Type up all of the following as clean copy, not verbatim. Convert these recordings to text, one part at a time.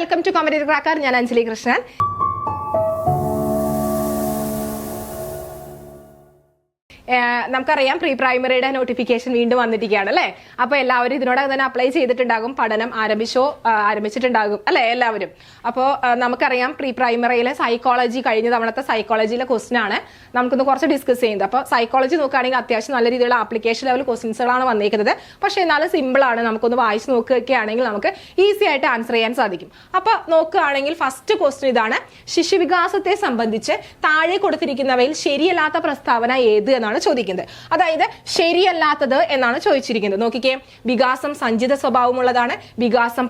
Welcome to competitive cracker. ഞാൻ അഞ്ജലി കൃഷ്ണൻ. നമുക്കറിയാം pre പ്രൈമറിയുടെ notification വീണ്ടും വന്നിരിക്കുകയാണ് അല്ലെ. അപ്പൊ എല്ലാവരും ഇതിനോടകം തന്നെ അപ്ലൈ ചെയ്തിട്ടുണ്ടാകും, പഠനം ആരംഭിച്ചിട്ടുണ്ടാകും അല്ലെ എല്ലാവരും. അപ്പോൾ നമുക്കറിയാം പ്രീ പ്രൈമറിയിലെ സൈക്കോളജി കഴിഞ്ഞ തവണത്തെ സൈക്കോളജിയിലെ ക്വസ്റ്റൻ ആണ് നമുക്കൊന്ന് കുറച്ച് ഡിസ്കസ് ചെയ്യുന്നത്. അപ്പോൾ സൈക്കോളജി നോക്കുകയാണെങ്കിൽ അത്യാവശ്യം നല്ല രീതിയിലുള്ള ആപ്ലിക്കേഷൻ ലെവൽ ക്വസ്റ്റൻസുകളാണ് വന്നിരിക്കുന്നത്. പക്ഷെ എന്നാലും സിമ്പിൾ ആണ്, നമുക്കൊന്ന് വായിച്ച് നോക്കുകയാണെങ്കിൽ നമുക്ക് ഈസി ആയിട്ട് ആൻസർ ചെയ്യാൻ സാധിക്കും. അപ്പൊ നോക്കുകയാണെങ്കിൽ ഫസ്റ്റ് ക്വസ്റ്റൻ ഇതാണ്: ശിശുവികാസത്തെ സംബന്ധിച്ച് താഴെ കൊടുത്തിരിക്കുന്നവയിൽ ശരിയല്ലാത്ത പ്രസ്താവന ഏത് എന്നാണ് ചോദിക്കുന്നത്. അതായത് ശരിയല്ലാത്തത് എന്നാണ് ചോദിച്ചിരിക്കുന്നത്. നോക്കിക്കേ, വികാസം സഞ്ചിത സ്വഭാവമുള്ളതാണ്, വികാസം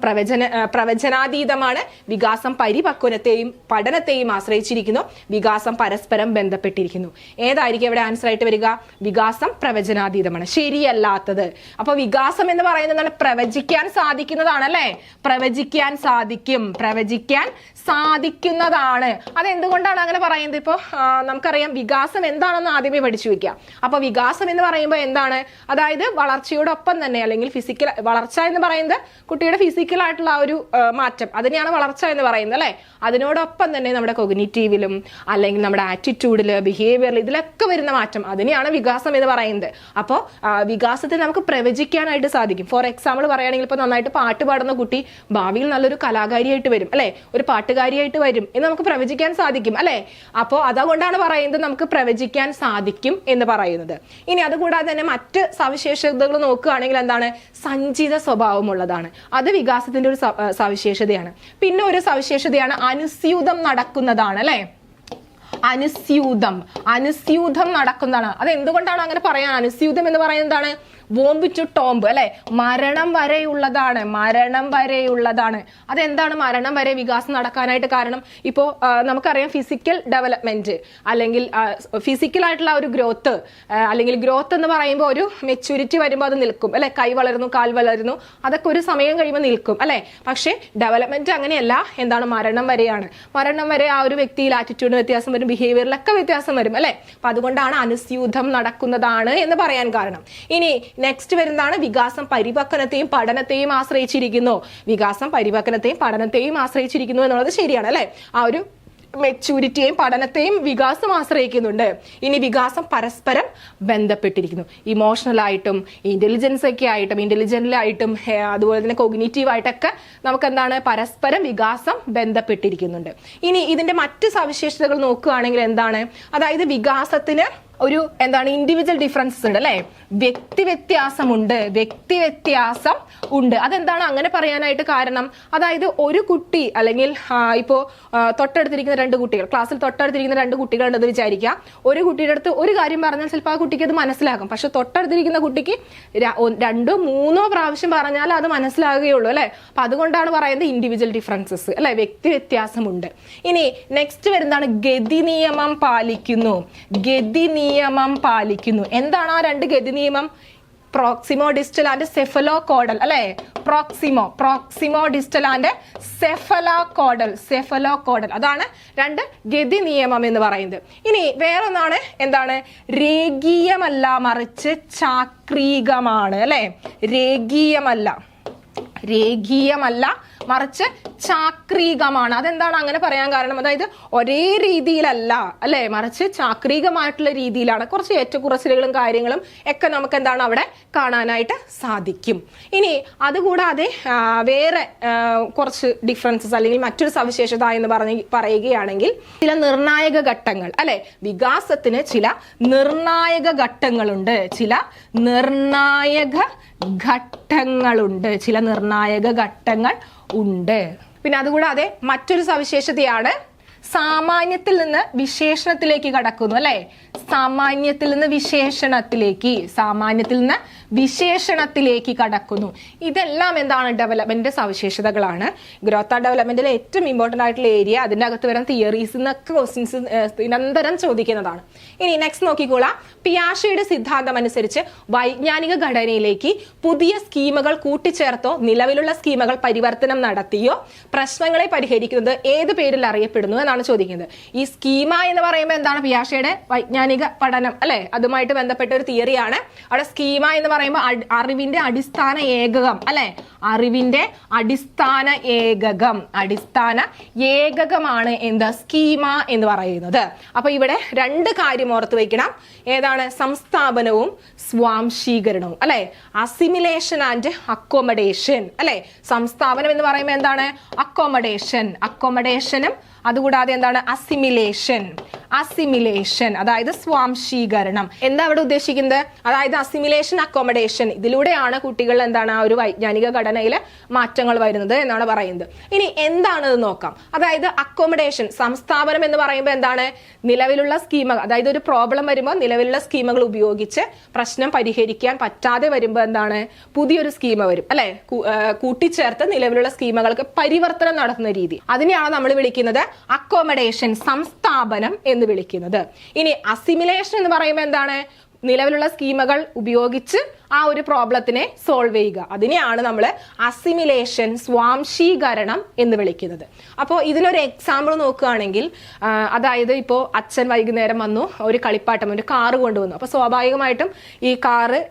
പ്രവചനാതീതമാണ്, വികാസം പരിപക്വനത്തെയും പഠനത്തെയും ആശ്രയിച്ചിരിക്കുന്നു, വികാസം പരസ്പരം ബന്ധപ്പെട്ടിരിക്കുന്നു. ഏതായിരിക്കും ഇവിടെ ആൻസർ ആയിട്ട് വരിക? വികാസം പ്രവചനാതീതമാണ്, ശരിയല്ലാത്തത്. അപ്പൊ വികാസം എന്ന് പറയുന്നത് പ്രവചിക്കാൻ സാധിക്കുന്നതാണ് അല്ലെ. പ്രവചിക്കാൻ സാധിക്കുന്നതാണ്. അതെന്തുകൊണ്ടാണ് അങ്ങനെ പറയുന്നത്? ഇപ്പൊ നമുക്കറിയാം വികാസം എന്താണെന്ന് ആദ്യമേ പഠിച്ചു വെക്കുക. അപ്പൊ വികാസം എന്ന് പറയുമ്പോൾ എന്താണ്? അതായത് വളർച്ചയോടൊപ്പം തന്നെ, അല്ലെങ്കിൽ ഫിസിക്കൽ വളർച്ച എന്ന് പറയുന്നത് കുട്ടിയുടെ ഫിസിക്കൽ ആയിട്ടുള്ള ആ ഒരു മാറ്റം, അതിനെയാണ് വളർച്ച എന്ന് പറയുന്നത് അല്ലെ. അതിനോടൊപ്പം തന്നെ നമ്മുടെ കൊഗ്നിറ്റീവിലും അല്ലെങ്കിൽ നമ്മുടെ ആറ്റിറ്റ്യൂഡില്, ബിഹേവിയറിൽ, ഇതിലൊക്കെ വരുന്ന മാറ്റം, അതിനെയാണ് വികാസം എന്ന് പറയുന്നത്. അപ്പോൾ വികാസത്തെ നമുക്ക് പ്രവചിക്കാനായിട്ട് സാധിക്കും. ഫോർ എക്സാമ്പിൾ പറയുകയാണെങ്കിൽ ഇപ്പൊ നന്നായിട്ട് പാട്ട് പാടുന്ന കുട്ടി ഭാവിയിൽ നല്ലൊരു കലാകാരിയായിട്ട് വരും അല്ലെ, ഒരു പാട്ടുകാരിയായിട്ട് വരും എന്ന് നമുക്ക് പ്രവചിക്കാൻ സാധിക്കും അല്ലെ. അപ്പോൾ അതുകൊണ്ടാണ് പറയുന്നത് നമുക്ക് പ്രവചിക്കാൻ സാധിക്കും എന്ന് പറയുന്നത്. ഇനി അതുകൂടാതെ തന്നെ മറ്റ് സവിശേഷതകൾ നോക്കുകയാണെങ്കിൽ എന്താണ്? സഞ്ചിത സ്വഭാവമുള്ളതാണ്. അത് വികാസത്തിന്റെ ഒരു സവിശേഷതയാണ്. പിന്നെ ഒരു സവിശേഷതയാണ് അനുസ്യൂതം നടക്കുന്നതാണ് അല്ലെ. അനുസ്യൂതം നടക്കുന്നതാണ്. അത് എന്തുകൊണ്ടാണ് അങ്ങനെ പറയാൻ? അനുസ്യൂതം എന്ന് പറയുന്നതാണ് ബോംബ് ടു ടോംബ് അല്ലെ, മരണം വരെയുള്ളതാണ്. അതെന്താണ് മരണം വരെ വികാസം നടക്കാനായിട്ട് കാരണം? ഇപ്പോ നമുക്കറിയാം ഫിസിക്കൽ ഡെവലപ്മെന്റ് അല്ലെങ്കിൽ ഫിസിക്കൽ ആയിട്ടുള്ള ഒരു ഗ്രോത്ത്, അല്ലെങ്കിൽ ഗ്രോത്ത് എന്ന് പറയുമ്പോൾ ഒരു മെച്യൂരിറ്റി വരുമ്പോൾ അത് നിൽക്കും അല്ലെ. കൈ വളരുന്നു, കാൽ വളരുന്നു, അതൊക്കെ ഒരു സമയം കഴിയുമ്പോൾ നിൽക്കും അല്ലെ. പക്ഷെ ഡെവലപ്മെന്റ് അങ്ങനെയല്ല, എന്താണ്? മരണം വരെയാണ്. മരണം വരെ ആ ഒരു വ്യക്തിയിൽ ആറ്റിറ്റ്യൂഡിന് വ്യത്യാസം വരും, ബിഹേവിയറിലൊക്കെ വ്യത്യാസം വരും അല്ലെ. അപ്പൊ അതുകൊണ്ടാണ് അനുസ്യൂതം നടക്കുന്നതാണ് എന്ന് പറയാൻ കാരണം. ഇനി നെക്സ്റ്റ് വരുന്നതാണ് വികാസം പരിപക്വനത്തെയും പഠനത്തെയും ആശ്രയിച്ചിരിക്കുന്നു. വികാസം പരിപക്വനത്തെയും പഠനത്തെയും ആശ്രയിച്ചിരിക്കുന്നു എന്നുള്ളത് ശരിയാണ് അല്ലെ. ആ ഒരു മെച്യൂരിറ്റിയെയും പഠനത്തെയും വികാസം ആശ്രയിക്കുന്നുണ്ട്. ഇനി വികാസം പരസ്പരം ബന്ധപ്പെട്ടിരിക്കുന്നു. ഇമോഷണലായിട്ടും ഇന്റലിജന്റിലായിട്ടും അതുപോലെ തന്നെ കോഗ്നിറ്റീവ് ആയിട്ടൊക്കെ നമുക്ക് എന്താണ്? പരസ്പരം വികാസം ബന്ധപ്പെട്ടിരിക്കുന്നുണ്ട്. ഇനി ഇതിന്റെ മറ്റ് സവിശേഷതകൾ നോക്കുകയാണെങ്കിൽ എന്താണ്? അതായത് വികാസത്തിന് ഒരു എന്താണ്? ഇൻഡിവിജ്വൽ ഡിഫറൻസസ് ഉണ്ട് അല്ലെ. വ്യക്തിവ്യത്യാസം ഉണ്ട്. അതെന്താണ് അങ്ങനെ പറയാനായിട്ട് കാരണം? അതായത് ഒരു കുട്ടി അല്ലെങ്കിൽ ഇപ്പോ തൊട്ടടുത്തിരിക്കുന്ന രണ്ട് കുട്ടികൾ, ക്ലാസ്സിൽ തൊട്ടടുത്തിരിക്കുന്ന രണ്ട് കുട്ടികൾ ഉണ്ടെന്ന് വിചാരിക്കാം. ഒരു കുട്ടിയുടെ അടുത്ത് ഒരു കാര്യം പറഞ്ഞാൽ ചിലപ്പോൾ ആ കുട്ടിക്ക് അത് മനസ്സിലാകും. പക്ഷെ തൊട്ടടുത്തിരിക്കുന്ന കുട്ടിക്ക് 2-3 പ്രാവശ്യം പറഞ്ഞാൽ അത് മനസ്സിലാകുകയുള്ളൂ അല്ലെ. അപ്പൊ അതുകൊണ്ടാണ് പറയുന്നത് ഇൻഡിവിജ്വൽ ഡിഫറൻസസ് അല്ലെ, വ്യക്തിവ്യത്യാസമുണ്ട്. ഇനി നെക്സ്റ്റ് വരുന്നതാണ് ഗതി നിയമം പാലിക്കുന്നു. എന്താണ് ആ രണ്ട് ഗതി നിയമം? പ്രോക്സിമോ ഡിസ്റ്റൽ ആൻഡ് സെഫലോകോഡൽ അല്ലെ. പ്രോക്സിമോ ഡിസ്റ്റൽ ആൻഡ് സെഫലോകോഡൽ അതാണ് രണ്ട് ഗതി നിയമം എന്ന് പറയുന്നത്. ഇനി വേറൊന്നാണ് എന്താണ്? രേഖീയമല്ല, മറിച്ച് ചാക്രികമാണ് അല്ലെ. രേഖീയമല്ല മറിച്ച് ചാക്രികമാണ്. അതെന്താണ് അങ്ങനെ പറയാൻ കാരണം? അതായത് ഒരേ രീതിയിലല്ല അല്ലെ, മറിച്ച് ചാക്രികമായിട്ടുള്ള രീതിയിലാണ്. കുറച്ച് ഏറ്റക്കുറച്ചിലുകളും കാര്യങ്ങളും ഒക്കെ നമുക്ക് എന്താണ് അവിടെ കാണാനായിട്ട് സാധിക്കും. ഇനി അതുകൂടാതെ വേറെ കുറച്ച് ഡിഫറൻസസ് അല്ലെങ്കിൽ മറ്റൊരു സവിശേഷത എന്ന് പറയുകയാണെങ്കിൽ ചില നിർണായക ഘട്ടങ്ങൾ അല്ലെ. വികാസത്തിന് ചില നിർണായക ഘട്ടങ്ങളുണ്ട്. പിന്നെ അതുകൂടാതെ മറ്റൊരു സവിശേഷതയാണ് സാമാന്യത്തിൽ നിന്ന് വിശേഷണത്തിലേക്ക് കടക്കുന്നു അല്ലെ. സാമാന്യത്തിൽ നിന്ന് വിശേഷണത്തിലേക്ക് കടക്കുന്നു. ഇതെല്ലാം എന്താണ്? ഡെവലപ്മെന്റ് സവിശേഷതകളാണ്. ഗ്രോത്ത് ആൻഡ് ഡെവലപ്മെന്റിലെ ഏറ്റവും ഇമ്പോർട്ടന്റ് ആയിട്ടുള്ള ഏരിയ. അതിന്റെ അകത്ത് വരുന്ന തിയറീസ് എന്നൊക്കെ ക്വസ്റ്റ്യൻസ് നിരന്തരം ചോദിക്കുന്നതാണ്. ഇനി നെക്സ്റ്റ് നോക്കിക്കോളാം. പിയാഷെയുടെ സിദ്ധാന്തം അനുസരിച്ച് വൈജ്ഞാനിക ഘടനയിലേക്ക് പുതിയ സ്കീമുകൾ കൂട്ടിച്ചേർത്തോ നിലവിലുള്ള സ്കീമുകൾ പരിവർത്തനം നടത്തിയോ പ്രശ്നങ്ങളെ പരിഹരിക്കുന്നത് ഏത് പേരിൽ അറിയപ്പെടുന്നു എന്നാണ് ചോദിക്കുന്നത്. ഈ സ്കീമ എന്ന് പറയുമ്പോൾ എന്താണ്? പിയാഷെയുടെ വൈജ്ഞാനിക പഠനം അല്ലെ, അതുമായിട്ട് ബന്ധപ്പെട്ട ഒരു തിയറിയാണ്. അവിടെ സ്കീമ എന്ന് പറയുമ്പോൾ അറിവിന്റെ അടിസ്ഥാന ഏകകം അല്ലെ, അറിവിന്റെ അടിസ്ഥാന ഏകകമാണ് എന്താ സ്കീമ എന്ന് പറയുന്നത്. അപ്പൊ ഇവിടെ രണ്ട് കാര്യം ഓർത്ത് വെക്കണം. ഏതാണ്? സംസ്ഥാപനവും സ്വാംശീകരണവും അല്ലെ, അസിമിലേഷൻ ആൻഡ് അക്കോമഡേഷൻ അല്ലെ. സംസ്ഥാപനം എന്ന് പറയുമ്പോൾ എന്താണ്? അക്കോമഡേഷനും അതുകൂടാതെ എന്താണ്? അസിമിലേഷൻ അതായത് സ്വാംശീകരണം. എന്താ അവിടെ ഉദ്ദേശിക്കുന്നത്? അതായത് അസിമിലേഷൻ, അക്കോമഡേഷൻ ഇതിലൂടെയാണ് കുട്ടികൾ എന്താണ് ആ ഒരു വൈജ്ഞാനിക ഘടനയിലെ മാറ്റങ്ങൾ വരുന്നത് എന്നാണ് പറയുന്നത്. ഇനി എന്താണെന്ന് നോക്കാം. അതായത് അക്കോമഡേഷൻ, സംസ്ഥാപനം എന്ന് പറയുമ്പോൾ എന്താണ്? നിലവിലുള്ള സ്കീമകൾ, അതായത് ഒരു പ്രോബ്ലം വരുമ്പോൾ നിലവിലുള്ള സ്കീമകൾ ഉപയോഗിച്ച് പ്രശ്നം പരിഹരിക്കാൻ പറ്റാതെ വരുമ്പോൾ എന്താണ്? പുതിയൊരു സ്കീമ വരും അല്ലെ, കൂട്ടിച്ചേർത്ത് നിലവിലുള്ള സ്കീമകൾക്ക് പരിവർത്തനം നടത്തുന്ന രീതി, അതിനെയാണ് നമ്മൾ വിളിക്കുന്നത് അക്കോമഡേഷൻ, സംസ്ഥാപനം എന്ന് വിളിക്കുന്നത്. ഇനി അസിമിലേഷൻ എന്ന് പറയുമ്പോൾ എന്താണ്? നിലവിലുള്ള സ്കീമകൾ ഉപയോഗിച്ച് ആ ഒരു പ്രോബ്ലത്തിനെ സോൾവ് ചെയ്യുക, അതിനെയാണ് നമ്മൾ അസിമിലേഷൻ, സ്വാംശീകരണം എന്ന് വിളിക്കുന്നത്. അപ്പോൾ ഇതിനൊരു എക്സാമ്പിൾ നോക്കുകയാണെങ്കിൽ, അതായത് ഇപ്പോൾ അച്ഛൻ വൈകുന്നേരം വന്നു, ഒരു കളിപ്പാട്ടം, ഒരു കാറ് കൊണ്ടുവന്നു. അപ്പോൾ സ്വാഭാവികമായിട്ടും ഈ കാറ്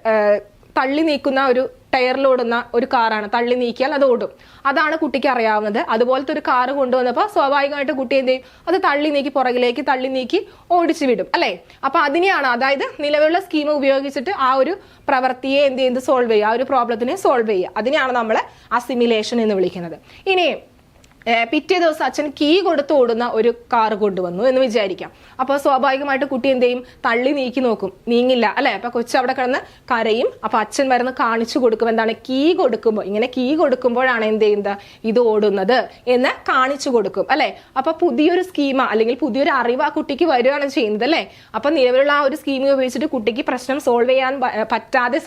തള്ളി നീക്കുന്ന ഒരു ടയറിലോടുന്ന ഒരു കാറാണ്, തള്ളി നീക്കിയാൽ അത് ഓടും. അതാണ് കുട്ടിക്ക് അറിയാവുന്നത്. അതുപോലത്തെ ഒരു കാറ് കൊണ്ടുവന്നപ്പോൾ സ്വാഭാവികമായിട്ട് കുട്ടി എന്ത് ചെയ്യും? അത് തള്ളി നീക്കി, പുറകിലേക്ക് തള്ളി നീക്കി ഓടിച്ചു വിടും അല്ലെ. അപ്പൊ അതിനെയാണ്, അതായത് നിലവിലുള്ള സ്കീം ഉപയോഗിച്ചിട്ട് ആ ഒരു പ്രവൃത്തിയെ എന്ത് ചെയ്യുന്നത്? സോൾവ് ചെയ്യുക, ആ ഒരു പ്രോബ്ലത്തിനെ സോൾവ് ചെയ്യുക, അതിനെയാണ് നമ്മൾ അസിമിലേഷൻ എന്ന് വിളിക്കുന്നത്. ഇനി പിറ്റേ ദിവസം അച്ഛൻ കീ കൊടുത്ത് ഓടുന്ന ഒരു കാർ കൊണ്ടുവന്നു എന്ന് വിചാരിക്കാം. അപ്പോൾ സ്വാഭാവികമായിട്ട് കുട്ടി എന്ത് ചെയ്യും? തള്ളി നീക്കി നോക്കും, നീങ്ങില്ല അല്ലെ. അപ്പൊ കൊച്ചു അവിടെ കിടന്ന് കരയും. അപ്പൊ അച്ഛൻ വരുന്ന കാണിച്ചു കൊടുക്കും, എന്താണ്? കീ കൊടുക്കുമ്പോൾ, ഇങ്ങനെ കീ കൊടുക്കുമ്പോഴാണ് എന്ത് ചെയ്യുന്നത്? ഇത് ഓടുന്നത് എന്ന് കാണിച്ചു കൊടുക്കും അല്ലെ. അപ്പൊ പുതിയൊരു സ്കീമ അല്ലെങ്കിൽ പുതിയൊരു അറിവ് ആ കുട്ടിക്ക് വരികയാണ് ചെയ്യുന്നത് അല്ലെ. അപ്പൊ നിലവിലുള്ള ആ ഒരു സ്കീം ഉപയോഗിച്ചിട്ട് കുട്ടിക്ക് പ്രശ്നം സോൾവ് ചെയ്യാൻ പറ്റാതെ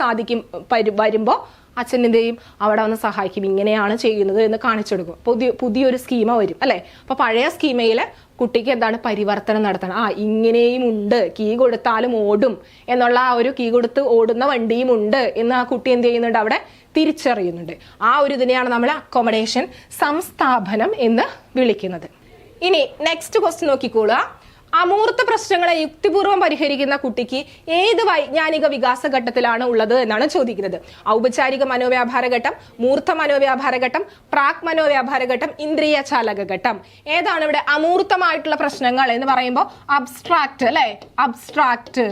വരുമ്പോ അച്ഛൻ എന്ത് ചെയ്യും? അവിടെ വന്ന് സഹായിക്കും, ഇങ്ങനെയാണ് ചെയ്യുന്നത് എന്ന് കാണിച്ചു കൊടുക്കും. പുതിയൊരു സ്കീമ വരും അല്ലെ. അപ്പൊ പഴയ സ്കീമയില് കുട്ടിക്ക് എന്താണ്? പരിവർത്തനം നടത്തണം. ഇങ്ങനെയും ഉണ്ട്, കീ കൊടുത്താലും ഓടും എന്നുള്ള ആ ഒരു കീ കൊടുത്ത് ഓടുന്ന വണ്ടിയും ഉണ്ട് എന്ന് ആ കുട്ടി എന്ത് ചെയ്യുന്നുണ്ട്? അവിടെ തിരിച്ചറിയുന്നുണ്ട്. ആ ഒരു ഇതിനെയാണ് നമ്മൾ അക്കോമഡേഷൻ, സംസ്ഥാപനം എന്ന് വിളിക്കുന്നത്. ഇനി നെക്സ്റ്റ് ക്വസ്റ്റ്യൻ നോക്കിക്കോളുക. അമൂർത്ത പ്രശ്നങ്ങളെ യുക്തിപൂർവ്വം പരിഹരിക്കുന്ന കുട്ടിക്ക് ഏത് വൈജ്ഞാനിക വികാസ ഘട്ടത്തിലാണ് ഉള്ളത് എന്നാണ് ചോദിക്കുന്നത്. ഔപചാരിക മനോവ്യാപാര ഘട്ടം, മൂർത്ത മനോവ്യാപാര ഘട്ടം, പ്രാക് മനോവ്യാപാര ഘട്ടം, ഇന്ദ്രിയ ചാലക ഘട്ടം. ഏതാണ് ഇവിടെ അമൂർത്തമായിട്ടുള്ള പ്രശ്നങ്ങൾ എന്ന് പറയുമ്പോൾ? അബ്സ്ട്രാക്ട് അല്ലെ, അബ്സ്ട്രാക്ട്.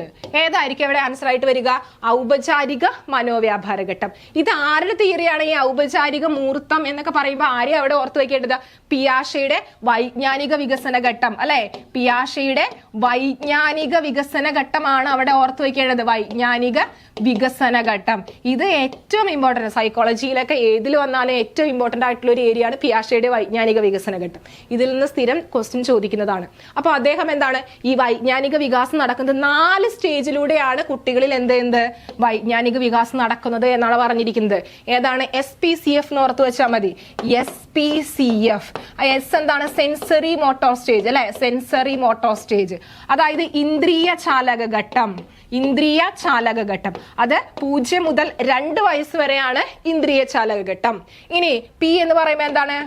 ഏതായിരിക്കും ഇവിടെ ആൻസർ ആയിട്ട് വരിക? ഔപചാരിക മനോവ്യാപാര ഘട്ടം. ഇത് ആരുടെ തിയറിയാണ് ഈ ഔപചാരിക മൂർത്തം എന്നൊക്കെ പറയുമ്പോൾ? ആരെയും അവിടെ ഓർത്ത് വെക്കേണ്ടത്? പിയാഷയുടെ വൈജ്ഞാനിക വികസന ഘട്ടം അല്ലെ. പിയാഷയുടെ വൈജ്ഞാനിക വികസന ഘട്ടമാണ് അവിടെ ഓർത്തു വെക്കേണ്ടത്, വൈജ്ഞാനിക വികസന ഘട്ടം. ഇത് ഏറ്റവും ഇമ്പോർട്ടന്റ്, സൈക്കോളജിയിലൊക്കെ ഏതിൽ വന്നാലും ഏറ്റവും ഇമ്പോർട്ടന്റ് ആയിട്ടുള്ള ഒരു ഏരിയയാണ് പിയാഷയുടെ വൈജ്ഞാനിക വികസന ഘട്ടം. ഇതിൽ നിന്ന് സ്ഥിരം ക്വസ്റ്റ്യൻ ചോദിക്കുന്നതാണ്. അപ്പൊ അദ്ദേഹം എന്താണ്? ഈ വൈജ്ഞാനിക വികാസം നടക്കുന്നത് 4 സ്റ്റേജിലൂടെയാണ് കുട്ടികളിൽ എന്ത് വൈജ്ഞാനിക വികാസം നടക്കുന്നത് എന്നാണ് പറഞ്ഞിരിക്കുന്നത്. ഏതാണ്? SPCF എന്ന് ഓർത്ത് വെച്ചാൽ മതി. SPCF. എസ് എന്താണ്? സെൻസറി മോട്ടോർ സ്റ്റേജ് അല്ലെ, സെൻസറി മോട്ടോർ സ്റ്റേജ്. അതായത് ഇന്ദ്രിയ ചാലക ഘട്ടം, ഇന്ദ്രിയ ചാലക ഘട്ടം. അത് 0 മുതൽ 2 വയസ്സ് വരെയാണ് ഇന്ദ്രിയ ചാലക ഘട്ടം. ഇനി പി എന്ന് പറയുമ്പോൾ എന്താണ്?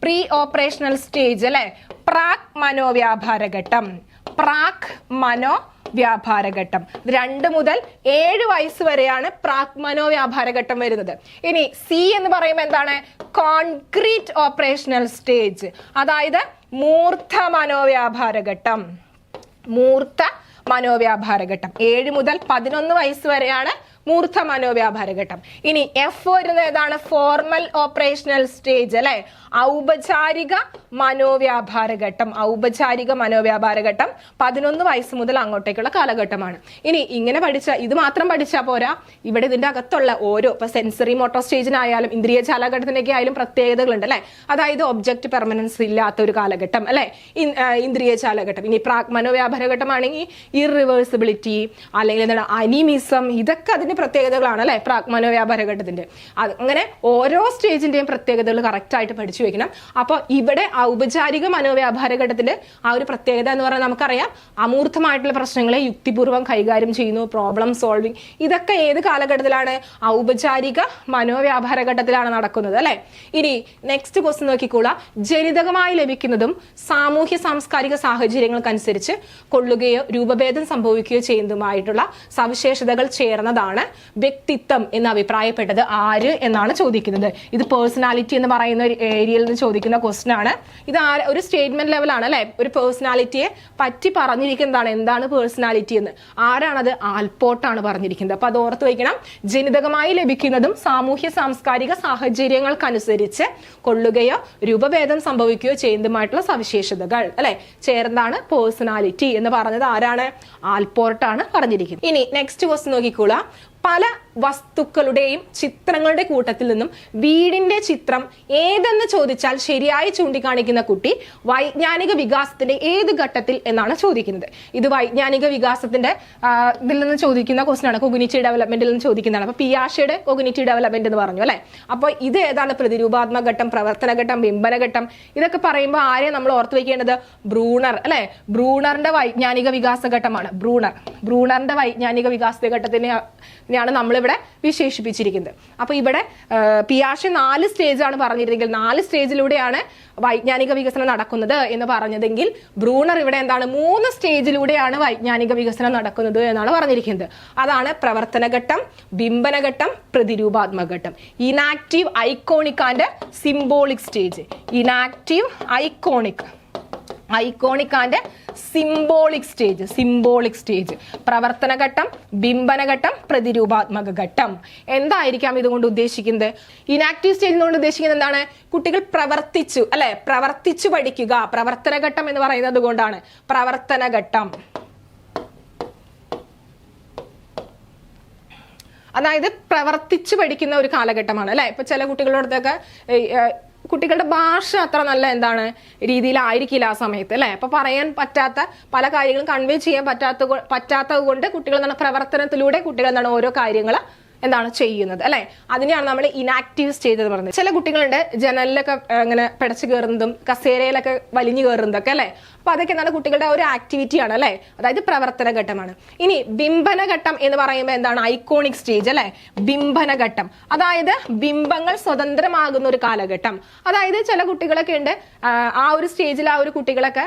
പ്രീ ഓപ്പറേഷണൽ സ്റ്റേജ് അല്ലെ, പ്രാക് മനോവ്യാപാര ഘട്ടം, പ്രാക് മനോവ്യാപാര ഘട്ടം. 2 മുതൽ 7 വയസ്സ് വരെയാണ് പ്രാക് മനോവ്യാപാര ഘട്ടം വരുന്നത്. ഇനി സി എന്ന് പറയുമ്പോൾ എന്താണ്? കോൺക്രീറ്റ് ഓപ്പറേഷണൽ സ്റ്റേജ്, അതായത് മൂർത്ത മനോവ്യാപാര ഘട്ടം, മൂർത്ത മനോവ്യാപാര ഘട്ടം. 7 മുതൽ 11 വയസ്സ് വരെയാണ് മൂർത്ത മനോവ്യാപാര ഘട്ടം. ഇനി എഫ് വരുന്നത് ഏതാണ്? ഫോർമൽ ഓപ്പറേഷണൽ സ്റ്റേജ് അല്ലെ, ഔപചാരിക മനോവ്യാപാര ഘട്ടം, ഔപചാരിക മനോവ്യാപാര ഘട്ടം 11 വയസ്സ് മുതൽ അങ്ങോട്ടേക്കുള്ള കാലഘട്ടമാണ്. ഇനി ഇങ്ങനെ ഇത് മാത്രം പഠിച്ചാൽ പോരാ, ഇവിടെ ഇതിന്റെ അകത്തുള്ള ഓരോ, ഇപ്പൊ സെൻസറി മോട്ടോർ സ്റ്റേജിനായാലും ഇന്ദ്രിയ ചാലഘട്ടത്തിനൊക്കെ ആയാലും പ്രത്യേകതകളുണ്ട് അല്ലെ. അതായത് ഒബ്ജക്റ്റ് പെർമനൻസ് ഇല്ലാത്ത ഒരു കാലഘട്ടം അല്ലെ, ഇന്ദ്രിയ ചാലഘട്ടം. ഇനി പ്രാക് മനോവ്യാപാര ഘട്ടമാണെങ്കിൽ ഇറിവേഴ്സിബിലിറ്റി അല്ലെങ്കിൽ എന്താണ് അനിമിസം, ഇതൊക്കെ അതിന്റെ പ്രത്യേകതകളാണ് അല്ലെ പ്രാക് മനോവ്യാപാര ഘട്ടത്തിന്റെ. അങ്ങനെ ഓരോ സ്റ്റേജിന്റെയും പ്രത്യേകതകൾ കറക്റ്റ് ആയിട്ട് പഠിച്ചു വെക്കണം. അപ്പോൾ ഇവിടെ ഔപചാരിക മനോവ്യാപാര ഘട്ടത്തിന്റെ ആ ഒരു പ്രത്യേകത എന്ന് പറഞ്ഞാൽ നമുക്കറിയാം, അമൂർത്തമായിട്ടുള്ള പ്രശ്നങ്ങളെ യുക്തിപൂർവ്വം കൈകാര്യം ചെയ്യുന്നു, പ്രോബ്ലം സോൾവിങ്. ഇതൊക്കെ ഏത് കാലഘട്ടത്തിലാണ്? ഔപചാരിക മനോവ്യാപാര ഘട്ടത്തിലാണ് നടക്കുന്നത് അല്ലെ. ഇനി നെക്സ്റ്റ് ക്വസ്റ്റ്യൻ നോക്കിക്കോളാം. ജനിതകമായി ലഭിക്കുന്നതും സാമൂഹ്യ സാംസ്കാരിക സാഹചര്യങ്ങൾക്കനുസരിച്ച് കൊള്ളുകയോ രൂപഭേദം സംഭവിക്കുകയോ ചെയ്യുന്നതുമായിട്ടുള്ള സവിശേഷതകൾ ചേർന്നതാണ് എന്താണ് വ്യക്തിത്വം എന്ന് അഭിപ്രായപ്പെട്ടത് ആര് എന്നാണ് ചോദിക്കുന്നത്. ഇത് പേഴ്സണാലിറ്റി എന്ന് പറയുന്ന ഒരു ഏരിയയിൽ നിന്ന് ചോദിക്കുന്ന ക്വസ്റ്റ്യൻ ആണ്. ഇത് ഒരു സ്റ്റേറ്റ്മെന്റ് ലെവലാണ് അല്ലെ. ഒരു പേഴ്സണാലിറ്റിയെ പറ്റി പറഞ്ഞിരിക്കുന്നതാണ് എന്താണ് പേഴ്സണാലിറ്റി എന്ന്. ആരാണത്? ആൽപോർട്ടാണ് പറഞ്ഞിരിക്കുന്നത്. അപ്പൊ അത് ഓർത്ത് വയ്ക്കണം. ജനിതകമായി ലഭിക്കുന്നതും സാമൂഹ്യ സാംസ്കാരിക സാഹചര്യങ്ങൾക്കനുസരിച്ച് കൊള്ളുകയോ രൂപഭേദം സംഭവിക്കുകയോ ചെയ്യുന്നതുമായിട്ടുള്ള സവിശേഷതകൾ അല്ലെ ചേർന്നാണ് പേഴ്സണാലിറ്റി എന്ന് പറഞ്ഞത് ആരാണ്? ആൽപോർട്ടാണ് പറഞ്ഞിരിക്കുന്നത്. ഇനി നെക്സ്റ്റ് ക്വസ്റ്റ്യൻ നോക്കിക്കോളാം. പല വസ്തുക്കളുടെയും ചിത്രങ്ങളുടെ കൂട്ടത്തിൽ നിന്നും വീടിന്റെ ചിത്രം ഏതെന്ന് ചോദിച്ചാൽ ശരിയായി ചൂണ്ടിക്കാണിക്കുന്ന കുട്ടി വൈജ്ഞാനിക വികാസത്തിന്റെ ഏത് ഘട്ടത്തിൽ എന്നാണ് ചോദിക്കുന്നത്. ഇത് വൈജ്ഞാനിക വികാസത്തിന്റെ ഇതിൽ നിന്ന് ചോദിക്കുന്ന ക്വസ്റ്റ്യൻ ആണ്. കൊഗ്നിറ്റീവ് ഡെവലപ്മെന്റിൽ നിന്ന് ചോദിക്കുന്നതാണ്. അപ്പൊ പിയാഷയുടെ കൊഗ്നിറ്റീവ് ഡെവലപ്മെന്റ് എന്ന് പറഞ്ഞു അല്ലെ. അപ്പൊ ഇത് ഏതാണ്? പ്രതിരൂപാത്മക ഘട്ടം, പ്രവർത്തന ഘട്ടം, ബിംബന ഘട്ടം. ഇതൊക്കെ പറയുമ്പോൾ ആരെ നമ്മൾ ഓർത്ത് വെക്കേണ്ടത്? ബ്രൂണർ അല്ലെ. ബ്രൂണറിന്റെ വൈജ്ഞാനിക വികാസ ഘട്ടമാണ് ബ്രൂണറിന്റെ വൈജ്ഞാനിക വികാസ ഘട്ടത്തിനെയാണ് നമ്മളിവിടെ വിശേഷിപ്പിച്ചിരിക്കുന്നത്. അപ്പൊ ഇവിടെ പിയാഷെ 4 സ്റ്റേജാണ് പറഞ്ഞിരുന്നെങ്കിൽ 4 സ്റ്റേജിലൂടെയാണ് വൈജ്ഞാനിക വികസനം നടക്കുന്നത് എന്ന് പറഞ്ഞതെങ്കിൽ ബ്രൂണർ ഇവിടെ എന്താണ് 3 സ്റ്റേജിലൂടെയാണ് വൈജ്ഞാനിക വികസനം നടക്കുന്നത് എന്നാണ് പറഞ്ഞിരിക്കുന്നത്. അതാണ് പ്രവർത്തന ഘട്ടം, ബിംബന ഘട്ടം, പ്രതിരൂപാത്മക ഘട്ടം. Inactive, iconic and symbolic stage. Inactive, iconic and symbolic stage. പ്രവർത്തന ഘട്ടം, ബിംബന ഘട്ടം, പ്രതിരൂപാത്മക ഘട്ടം. എന്തായിരിക്കാം ഇതുകൊണ്ട് ഉദ്ദേശിക്കുന്നത്? ഇനാക്റ്റീവ് സ്റ്റേജ് കൊണ്ട് ഉദ്ദേശിക്കുന്നത് എന്താണ്? കുട്ടികൾ പ്രവർത്തിച്ചു അല്ലെ, പ്രവർത്തിച്ചു പഠിക്കുക. പ്രവർത്തന ഘട്ടം എന്ന് പറയുന്നത് കൊണ്ടാണ് പ്രവർത്തന ഘട്ടം. അതായത് പ്രവർത്തിച്ചു പഠിക്കുന്ന ഒരു കാലഘട്ടമാണ് അല്ലെ. ഇപ്പൊ ചില കുട്ടികളോടൊക്കെ കുട്ടികളുടെ ഭാഷ അത്ര നല്ല രീതിയിലായിരിക്കില്ല ആ സമയത്ത് അല്ലെ. അപ്പൊ പറയാൻ പറ്റാത്ത പല കാര്യങ്ങളും കൺവേ ചെയ്യാൻ പറ്റാത്തത് കൊണ്ട് കുട്ടികൾ പ്രവർത്തനത്തിലൂടെ കുട്ടികൾ ഓരോ കാര്യങ്ങൾ ചെയ്യുന്നത് അല്ലെ. അതിനെയാണ് നമ്മൾ ഇനാക്റ്റീവ് സ്റ്റേജ് എന്ന് പറയുന്നത്. ചില കുട്ടികളുണ്ട് ജനലിലൊക്കെ ഇങ്ങനെ പിടച്ചു കയറുന്നതും കസേരയിലൊക്കെ വലിഞ്ഞു കയറുന്നതൊക്കെ അല്ലെ. അപ്പൊ അതൊക്കെ കുട്ടികളുടെ ഒരു ആക്ടിവിറ്റിയാണ് അല്ലെ. അതായത് പ്രവർത്തന ഘട്ടമാണ്. ഇനി ബിംബന ഘട്ടം എന്ന് പറയുമ്പോൾ എന്താണ്? ഐക്കോണിക് സ്റ്റേജ് അല്ലെ. ബിംബന ഘട്ടം അതായത് ബിംബങ്ങൾ സ്വതന്ത്രമാകുന്ന ഒരു കാലഘട്ടം. അതായത് ചില കുട്ടികളൊക്കെ ഉണ്ട് ആ ഒരു സ്റ്റേജിൽ ആ ഒരു കുട്ടികളൊക്കെ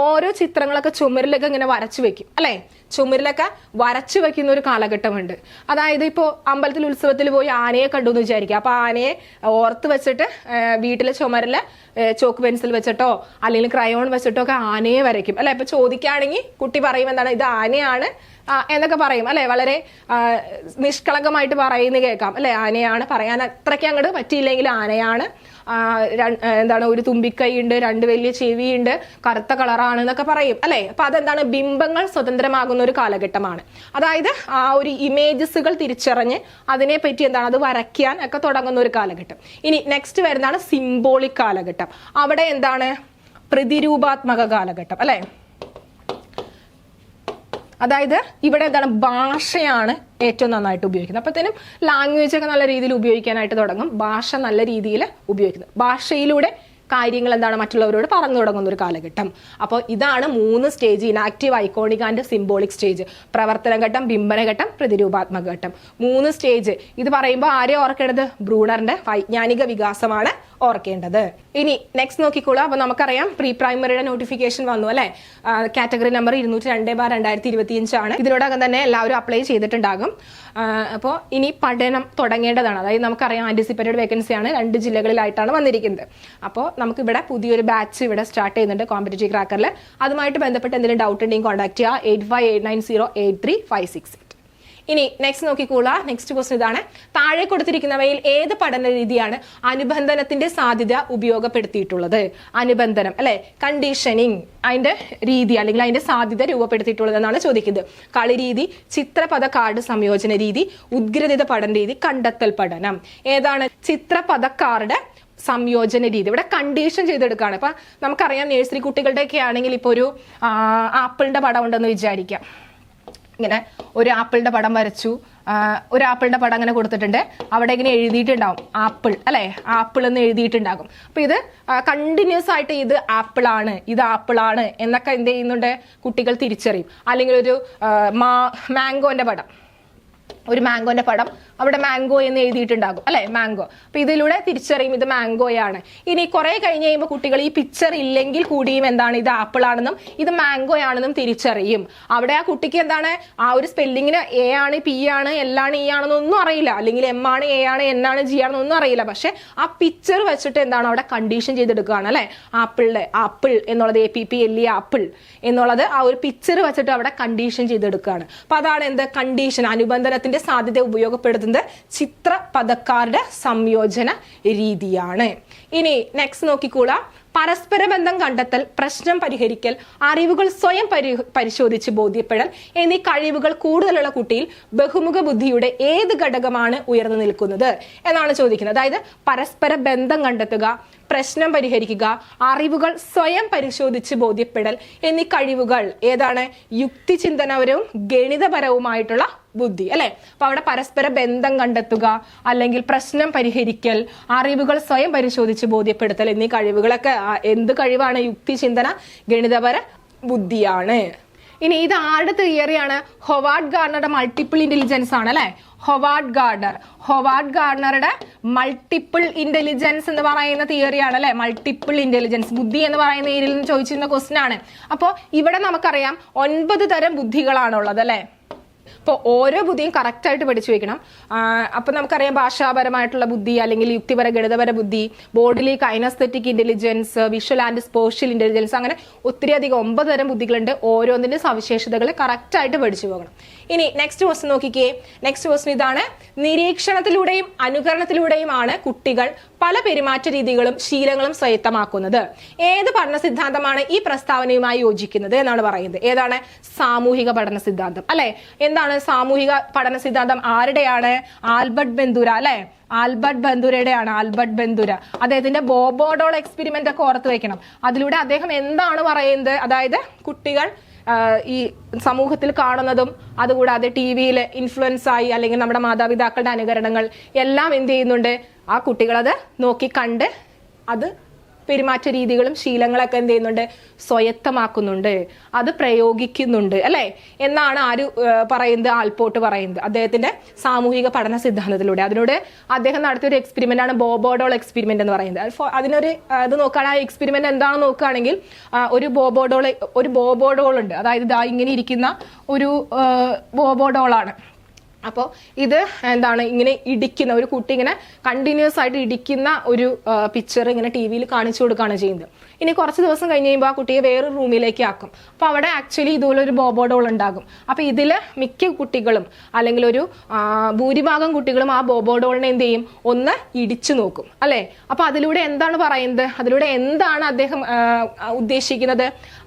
ഓരോ ചിത്രങ്ങളൊക്കെ ചുമരിലൊക്കെ ഇങ്ങനെ വരച്ചു വെക്കും അല്ലെ. ചുമരിലൊക്കെ വരച്ചു വെക്കുന്ന ഒരു കാലഘട്ടമുണ്ട്. അതായത് ഇപ്പോൾ അമ്പലത്തിൽ ഉത്സവത്തിൽ പോയി ആനയെ കണ്ടു എന്ന് വിചാരിക്കുക. അപ്പൊ ആനയെ ഓർത്ത് വെച്ചിട്ട് വീട്ടിലെ ചുമരില് ചോക്ക് പെൻസിൽ വെച്ചിട്ടോ അല്ലെങ്കിൽ ക്രയോൺ വെച്ചിട്ടോ ഒക്കെ ആനയെ വരയ്ക്കും അല്ലെ. ഇപ്പൊ ചോദിക്കുകയാണെങ്കിൽ കുട്ടി പറയും എന്താണ്? ഇത് ആനയാണ് എന്നൊക്കെ പറയും അല്ലെ. വളരെ നിഷ്കളങ്കമായിട്ട് പറയുന്നത് കേൾക്കാം അല്ലെ. ആനയാണ് പറയാൻ അത്രയ്ക്ക് അങ്ങോട്ട് പറ്റിയില്ലെങ്കിൽ ആനയാണ്. ഒരു തുമ്പിക്കൈ ഉണ്ട്, 2 വലിയ ചെവിയുണ്ട്, കറുത്ത കളറാണ് എന്നൊക്കെ പറയും അല്ലെ. അപ്പൊ അതെന്താണ്? ബിംബങ്ങൾ സ്വതന്ത്രമാകുന്ന ഒരു കാലഘട്ടമാണ്. അതായത് ആ ഒരു ഇമേജസുകൾ തിരിച്ചറിഞ്ഞ് അതിനെ പറ്റി അത് വരയ്ക്കാൻ ഒക്കെ തുടങ്ങുന്ന ഒരു കാലഘട്ടം. ഇനി നെക്സ്റ്റ് വരുന്നതാണ് സിംബോളിക് കാലഘട്ടം. അവിടെ പ്രതിരൂപാത്മക കാലഘട്ടം അല്ലെ. അതായത് ഇവിടെ ഭാഷയാണ് ഏറ്റവും നന്നായിട്ട് ഉപയോഗിക്കുന്നത്. അപ്പോഴത്തേനും ലാംഗ്വേജ് ഒക്കെ നല്ല രീതിയിൽ ഉപയോഗിക്കാനായിട്ട് തുടങ്ങും. ഭാഷ നല്ല രീതിയിൽ ഉപയോഗിക്കുന്നത്. ഭാഷയിലൂടെ കാര്യങ്ങൾ മറ്റുള്ളവരോട് പറഞ്ഞു തുടങ്ങുന്ന ഒരു കാലഘട്ടം. അപ്പോൾ ഇതാണ് 3 stage: inactive, iconic and symbolic stage. പ്രവർത്തന ഘട്ടം, ബിംബന ഘട്ടം, പ്രതിരൂപാത്മക ഘട്ടം. 3 സ്റ്റേജ്. ഇത് പറയുമ്പോൾ ആരെ ഓർക്കേണ്ടത്? ബ്രൂണറിന്റെ വൈജ്ഞാനിക വികാസമാണ് ഓർക്കേണ്ടത്. ഇനി നെക്സ്റ്റ് നോക്കിക്കോളാം. അപ്പൊ നമുക്കറിയാം പ്രീ പ്രൈമറിയുടെ നോട്ടിഫിക്കേഷൻ വന്നു അല്ലെ. കാറ്റഗറി നമ്പർ 202/2025 ആണ്. ഇതിനോടകം തന്നെ എല്ലാവരും അപ്ലൈ ചെയ്തിട്ടുണ്ടാകും. അപ്പോൾ ഇനി പഠനം തുടങ്ങേണ്ടതാണ്. അതായത് നമുക്കറിയാം ആന്റിസിപ്പേറ്റഡ് വേക്കൻസി ആണ്, 2 ജില്ലകളിലായിട്ടാണ് വന്നിരിക്കുന്നത്. അപ്പോൾ നമുക്ക് ഇവിടെ പുതിയൊരു ബാച്ച് ഇവിടെ സ്റ്റാർട്ട് ചെയ്യുന്നുണ്ട് കോമ്പറ്റീറ്റീവ് ക്രാക്കറിൽ. അതുമായിട്ട് ബന്ധപ്പെട്ട് എന്തെങ്കിലും ഡൗട്ട് ഉണ്ടെങ്കിൽ കോൺടാക്ട് ചെയ്യുക 8589083568. ഇനി നെക്സ്റ്റ് നോക്കിക്കോളാം. നെക്സ്റ്റ് ക്വസ്റ്റ്യൻ ഇതാണ്: താഴെ കൊടുത്തിരിക്കുന്നവയിൽ ഏത് പഠന രീതിയാണ് അനുബന്ധനത്തിന്റെ സാധ്യത ഉപയോഗപ്പെടുത്തിയിട്ടുള്ളത്? അനുബന്ധനം അല്ലെ, കണ്ടീഷനിങ്, അതിന്റെ രീതി അല്ലെങ്കിൽ അതിന്റെ സാധ്യത രൂപപ്പെടുത്തിയിട്ടുള്ളത് എന്നാണ് ചോദിക്കുന്നത്. കളിരീതി, ചിത്രപദ കാർഡ് സംയോജന രീതി, ഉദ്ഗ്രഥിത പഠന രീതി, കണ്ടെത്തൽ പഠനം. ഏതാണ്? ചിത്രപദ കാർഡ് സംയോജന രീതി. ഇവിടെ കണ്ടീഷൻ ചെയ്തെടുക്കുകയാണ്. അപ്പൊ നമുക്കറിയാം നഴ്സറി കുട്ടികളുടെ ഒക്കെ ആണെങ്കിൽ ഇപ്പൊ ഒരു ആപ്പിളിന്റെ പടം ഉണ്ടെന്ന് വിചാരിക്കാം. ഇങ്ങനെ ഒരു ആപ്പിളിന്റെ പടം വരച്ചു, ഒരു ആപ്പിളിന്റെ പടം അങ്ങനെ കൊടുത്തിട്ടുണ്ട്. അവിടെ ഇങ്ങനെ എഴുതിയിട്ടുണ്ടാവും ആപ്പിൾ അല്ലെ, ആപ്പിൾ എന്ന് എഴുതിയിട്ടുണ്ടാകും. അപ്പൊ ഇത് കണ്ടിന്യൂസ് ആയിട്ട് ഇത് ആപ്പിൾ ആണ്, ഇത് ആപ്പിൾ ആണ് എന്നൊക്കെ എന്ത് ചെയ്യുന്നുണ്ട് കുട്ടികൾ തിരിച്ചറിയും. അല്ലെങ്കിൽ ഒരു മാംഗോന്റെ പടം, ഒരു മാംഗോന്റെ പടം, അവിടെ മാംഗോ എന്ന് എഴുതിയിട്ടുണ്ടാകും അല്ലെ, മാംഗോ. അപ്പൊ ഇതിലൂടെ തിരിച്ചറിയും ഇത് മാംഗോയാണ്. ഇനി കുറെ കഴിഞ്ഞ് കഴിയുമ്പോൾ കുട്ടികൾ ഈ പിക്ചർ ഇല്ലെങ്കിൽ കൂടിയും എന്താണ് ഇത് ആപ്പിൾ ആണെന്നും ഇത് മാംഗോ ആണെന്നും തിരിച്ചറിയും. അവിടെ ആ കുട്ടിക്ക് എന്താണ് ആ ഒരു സ്പെല്ലിങ്ങിന് എ ആണ്, പി ആണ്, എൽ ആണ്, ഇ ആണെന്നൊന്നും അറിയില്ല, അല്ലെങ്കിൽ എം ആണ്, എ ആണ്, എൻ ആണ്, ജി ആണെന്നൊന്നും അറിയില്ല. പക്ഷെ ആ പിക്ചർ വെച്ചിട്ട് എന്താണ് അവിടെ കണ്ടീഷൻ ചെയ്തെടുക്കുകയാണ് അല്ലെ. ആപ്പിളിലെ ആപ്പിൾ എന്നുള്ളത് APPLE ആപ്പിൾ എന്നുള്ളത് ആ ഒരു പിക്ചർ വെച്ചിട്ട് അവിടെ കണ്ടീഷൻ ചെയ്തെടുക്കുകയാണ്. അപ്പൊ അതാണ് എന്ത് കണ്ടീഷൻ, അനുബന്ധനത്തിന്റെ സാധ്യത ഉപയോഗപ്പെടുത്തുന്നത് ചിത്രപദക്കാരുടെ സംയോജന രീതിയാണ്. ഇനി നെക്സ്റ്റ് നോക്കിക്കൂടാ. പരസ്പര ബന്ധം കണ്ടെത്തൽ, പ്രശ്നം പരിഹരിക്കൽ, അറിവുകൾ സ്വയം പരിശോധിച്ച് ബോധ്യപ്പെടൽ എന്നീ കഴിവുകൾ കൂടുതലുള്ള കുട്ടിയിൽ ബഹുമുഖ ബുദ്ധിയുടെ ഏത് ഘടകമാണ് ഉയർന്നു നിൽക്കുന്നത് എന്നാണ് ചോദിക്കുന്നത്. അതായത് പരസ്പര ബന്ധം കണ്ടെത്തുക, പ്രശ്നം പരിഹരിക്കുക, അറിവുകൾ സ്വയം പരിശോധിച്ച് ബോധ്യപ്പെടൽ എന്നീ കഴിവുകൾ ഏതാണ്? യുക്തിചിന്തനപരവും ഗണിതപരവുമായിട്ടുള്ള ബുദ്ധി അല്ലെ. അപ്പൊ അവിടെ പരസ്പര ബന്ധം കണ്ടെത്തുക, അല്ലെങ്കിൽ പ്രശ്നം പരിഹരിക്കൽ, അറിവുകൾ സ്വയം പരിശോധിച്ച് ബോധ്യപ്പെടുത്തൽ എന്നീ കഴിവുകളൊക്കെ എന്ത് കഴിവാണ്? യുക്തിചിന്തന ഗണിതപര ബുദ്ധിയാണ്. ഇനി ഇത് ആരുടെ തിയറിയാണ്? ഹൊവാർഡ് ഗാർണറുടെ മൾട്ടിപ്പിൾ ഇന്റലിജൻസ് ആണ് അല്ലെ. ഹൊവാർഡ് ഗാർണറുടെ മൾട്ടിപ്പിൾ ഇന്റലിജൻസ് എന്ന് പറയുന്ന തിയറിയാണ് അല്ലെ. മൾട്ടിപ്പിൾ ഇന്റലിജൻസ് ബുദ്ധി എന്ന് പറയുന്ന ഏരിയയിൽ നിന്ന് ചോദിച്ചിരുന്ന ക്വസ്റ്റ്യൻ ആണ്. അപ്പോൾ ഇവിടെ നമുക്കറിയാം 9 തരം ബുദ്ധികളാണുള്ളത് അല്ലെ. അപ്പോൾ ഓരോ ബുദ്ധിയും കറക്റ്റ് ആയിട്ട് പഠിച്ചു വെക്കണം. അപ്പൊ നമുക്കറിയാം ഭാഷാപരമായിട്ടുള്ള ബുദ്ധി, അല്ലെങ്കിൽ യുക്തിപര ഗണിതപര ബുദ്ധി, bodily kinesthetic intelligence, visual and spatial intelligence, അങ്ങനെ ഒത്തിരി അധികം 9 തരം ബുദ്ധികളുണ്ട്. ഓരോന്നിന്റെ സവിശേഷതകൾ കറക്റ്റ് ആയിട്ട് പഠിച്ചു പോകണം. ഇനി നെക്സ്റ്റ് ക്വസ്റ്റ്യൻ നോക്കിക്കേ. നെക്സ്റ്റ് ക്വസ്റ്റ്യൻ ഇതാണ്. നിരീക്ഷണത്തിലൂടെയും അനുകരണത്തിലൂടെയുമാണ് കുട്ടികൾ പല പെരുമാറ്റ രീതികളും ശീലങ്ങളും സ്വായത്തമാക്കുന്നത്. ഏത് പഠന സിദ്ധാന്തമാണ് ഈ പ്രസ്താവനയുമായി യോജിക്കുന്നത് എന്നാണ് പറയുന്നത്. ഏതാണ്? സാമൂഹിക പഠന സിദ്ധാന്തം അല്ലെ. എന്താണ് സാമൂഹിക പഠന സിദ്ധാന്തം? ആരുടെയാണ്? ആൽബർട്ട് ബന്ദുര അല്ലെ. ആൽബർട്ട് ബന്ദുരയുടെയാണ്. ആൽബർട്ട് ബന്ദുര അദ്ദേഹത്തിന്റെ ബോബോഡോൾ എക്സ്പെരിമെന്റ് ഒക്കെ ഓർത്ത് വെക്കണം. അതിലൂടെ അദ്ദേഹം എന്താണ് പറയുന്നത്? അതായത് കുട്ടികൾ ഈ സമൂഹത്തിൽ കാണുന്നതും അതുകൂടാതെ TV-യിൽ ഇൻഫ്ലുവൻസ് ആയി, അല്ലെങ്കിൽ നമ്മുടെ മാതാപിതാക്കളുടെ അനുകരണങ്ങൾ എല്ലാം എന്ത് ചെയ്യുന്നുണ്ട്? ആ കുട്ടികൾ അത് നോക്കി കണ്ട് അത് പെരുമാറ്റ രീതികളും ശീലങ്ങളൊക്കെ എന്ത് ചെയ്യുന്നുണ്ട്? സ്വായത്തമാക്കുന്നുണ്ട്, അത് പ്രയോഗിക്കുന്നുണ്ട് അല്ലെ എന്നാണ് ആര് പറയുന്നത്? ആൽപോർട്ട് പറയുന്നത് അദ്ദേഹത്തിന്റെ സാമൂഹിക പഠന സിദ്ധാന്തത്തിലൂടെ. അതിലൂടെ അദ്ദേഹം നടത്തിയ ഒരു എക്സ്പെരിമെന്റ് ആണ് ബോബോഡോൾ എക്സ്പെരിമെന്റ് എന്ന് പറയുന്നത്. അതിനൊരു ഇത് നോക്കുകയാണെങ്കിൽ ആ എക്സ്പെരിമെന്റ് എന്താണെന്ന് നോക്കുകയാണെങ്കിൽ ഒരു ബോബോഡോൾ ഉണ്ട്. അതായത് ഇതാ ഇങ്ങനെ ഇരിക്കുന്ന ഒരു ബോബോഡോളാണ്. അപ്പോൾ ഇത് എന്താണ്? ഇങ്ങനെ ഇടിക്കുന്ന ഒരു കുട്ടി ഇങ്ങനെ കണ്ടിന്യൂസ് ആയിട്ട് ഇടിക്കുന്ന ഒരു പിക്ചർ ഇങ്ങനെ TV-യിൽ കാണിച്ചു കൊടുക്കുകയാണ് ചെയ്യുന്നത്. ഇനി കുറച്ച് ദിവസം കഴിഞ്ഞ് കഴിയുമ്പോൾ ആ കുട്ടിയെ വേറൊരു റൂമിലേക്ക് ആക്കും. അപ്പോൾ അവിടെ ആക്ച്വലി ഇതുപോലെ ഒരു ബോബോഡോൾ ഉണ്ടാകും. അപ്പോൾ ഇതിൽ മിക്ക കുട്ടികളും, അല്ലെങ്കിൽ ഒരു ഭൂരിഭാഗം കുട്ടികളും ആ ബോബോഡോളിനെ എന്ത് ചെയ്യും? ഒന്ന് ഇടിച്ചു നോക്കും അല്ലെ. അപ്പോൾ അതിലൂടെ എന്താണ് പറയുന്നത്? അതിലൂടെ എന്താണ് അദ്ദേഹം ഉദ്ദേശിക്കുന്നത്?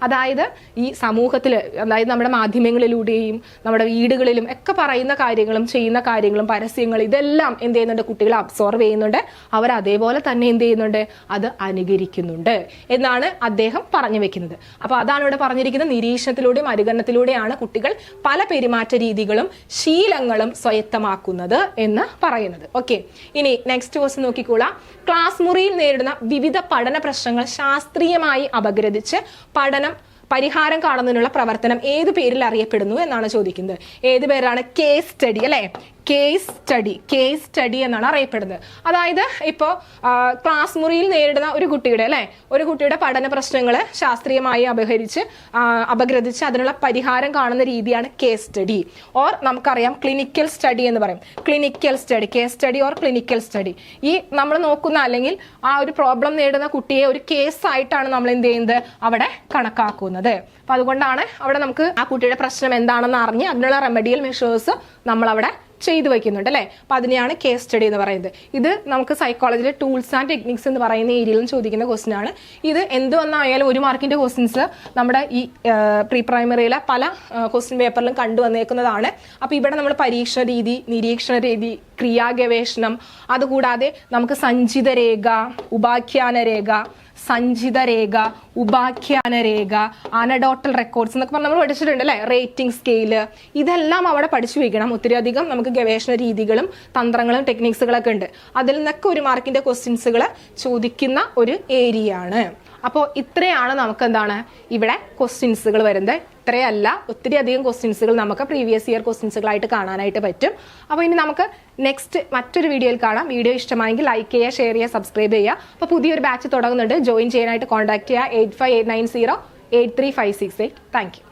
അതായത് ഈ സമൂഹത്തിൽ, അതായത് നമ്മുടെ മാധ്യമങ്ങളിലൂടെയും നമ്മുടെ വീടുകളിലും ഒക്കെ പറയുന്ന കാര്യങ്ങളും ചെയ്യുന്ന കാര്യങ്ങളും പരസ്യങ്ങൾ ഇതെല്ലാം എന്ത് ചെയ്യുന്നുണ്ട്? കുട്ടികൾ അബ്സോർവ് ചെയ്യുന്നുണ്ട്. അവർ അതേപോലെ തന്നെ എന്ത് ചെയ്യുന്നുണ്ട്? അത് അനുകരിക്കുന്നുണ്ട് എന്നാണ് അദ്ദേഹം പറഞ്ഞു വെക്കുന്നത്. അപ്പൊ അതാണ് ഇവിടെ പറഞ്ഞിരിക്കുന്നത്. നിരീക്ഷണത്തിലൂടെയും അനുകരണത്തിലൂടെയാണ് കുട്ടികൾ പല പെരുമാറ്റ രീതികളും ശീലങ്ങളും സ്വായത്തമാക്കുന്നത് എന്ന് പറയുന്നത്. ഓക്കെ, ഇനി നെക്സ്റ്റ് ക്വസ്റ്റ്യൻ നോക്കിക്കോളാം. ക്ലാസ് മുറിയിൽ നേരിടുന്ന വിവിധ പഠന പ്രശ്നങ്ങൾ ശാസ്ത്രീയമായി അപഗ്രഥിച്ച് പരിഹാരം കാണുന്നതിനുള്ള പ്രവർത്തനം ഏത് പേരിൽ അറിയപ്പെടുന്നു എന്നാണ് ചോദിക്കുന്നത്. ഏത് പേരാണ്? കേസ് സ്റ്റഡി അല്ലെ. കേസ് സ്റ്റഡി എന്നാണ് അറിയപ്പെടുന്നത്. അതായത് ഇപ്പോൾ ക്ലാസ് മുറിയിൽ നേരിടുന്ന ഒരു കുട്ടിയുടെ പഠന പ്രശ്നങ്ങൾ ശാസ്ത്രീയമായി അപഗ്രഥിച്ച് അതിനുള്ള പരിഹാരം കാണുന്ന രീതിയാണ് കേസ് സ്റ്റഡി. ഓർ നമുക്കറിയാം ക്ലിനിക്കൽ സ്റ്റഡി എന്ന് പറയും. Case study or clinical study. ഈ നമ്മൾ നോക്കുന്ന, അല്ലെങ്കിൽ ആ ഒരു പ്രോബ്ലം നേരിടുന്ന കുട്ടിയെ ഒരു കേസ് ആയിട്ടാണ് നമ്മൾ എന്ത് ചെയ്യുന്നത്? അവിടെ കണക്കാക്കുന്നത്. അപ്പൊ അതുകൊണ്ടാണ് അവിടെ നമുക്ക് ആ കുട്ടിയുടെ പ്രശ്നം എന്താണെന്ന് അറിഞ്ഞ് അതിനുള്ള റെമഡിയൽ മെഷേഴ്സ് നമ്മൾ അവിടെ ചെയ്തു വയ്ക്കുന്നുണ്ട് അല്ലെ. അപ്പൊ അതിനെയാണ് കേസ് സ്റ്റഡി എന്ന് പറയുന്നത്. ഇത് നമുക്ക് സൈക്കോളജിയിലെ ടൂൾസ് ആൻഡ് ടെക്നിക്സ് എന്ന് പറയുന്ന ഏരിയയിലും ചോദിക്കുന്ന ക്വസ്റ്റ്യൻ ആണ്. ഇത് എന്ത് വന്നായാലും 1 മാർക്കിന്റെ ക്വസ്റ്റ്യൻസ് നമ്മുടെ ഈ പ്രീ പ്രൈമറിയിലെ പല ക്വസ്റ്റ്യൻ പേപ്പറിലും കണ്ടുവന്നേക്കുന്നതാണ്. അപ്പൊ ഇവിടെ നമ്മൾ പരീക്ഷണ രീതി, നിരീക്ഷണ രീതി, ക്രിയാഗവേഷണം, അതുകൂടാതെ നമുക്ക് സഞ്ചിത രേഖ, ഉപാഖ്യാന രേഖ, അനഡോട്ടൽ റെക്കോർഡ്സ് എന്നൊക്കെ പറഞ്ഞ് നമ്മൾ പഠിച്ചിട്ടുണ്ട് അല്ലെ. റേറ്റിംഗ് സ്കെയില്, ഇതെല്ലാം അവിടെ പഠിച്ചു വയ്ക്കണം. ഒത്തിരി അധികം നമുക്ക് ഗവേഷണ രീതികളും തന്ത്രങ്ങളും ടെക്നിക്സുകളൊക്കെ ഉണ്ട്. അതിൽ നിന്നൊക്കെ 1 മാർക്കിന്റെ ക്വസ്റ്റ്യൻസുകൾ ചോദിക്കുന്ന ഒരു ഏരിയ ആണ്. അപ്പോൾ ഇത്രയാണ് നമുക്ക് എന്താണ് ഇവിടെ ക്വസ്റ്റ്യൻസുകൾ വരുന്നത്. ഇത്രയല്ല, ഒത്തിരി അധികം ക്വസ്റ്റ്യൻസുകൾ നമുക്ക് പ്രീവിയസ് ഇയർ ക്വസ്റ്റ്യൻസുകളായിട്ട് കാണാനായിട്ട് പറ്റും. അപ്പോൾ ഇനി നമുക്ക് നെക്സ്റ്റ് മറ്റൊരു വീഡിയോയിൽ കാണാം. വീഡിയോ ഇഷ്ടമായെങ്കിൽ ലൈക്ക് ചെയ്യുക, ഷെയർ ചെയ്യുക, സബ്സ്ക്രൈബ് ചെയ്യുക. അപ്പോൾ പുതിയൊരു ബാച്ച് തുടങ്ങുന്നുണ്ട്. ജോയിൻ ചെയ്യാനായിട്ട് കോൺടാക്ട് ചെയ്യുക 8589083568. Thank you.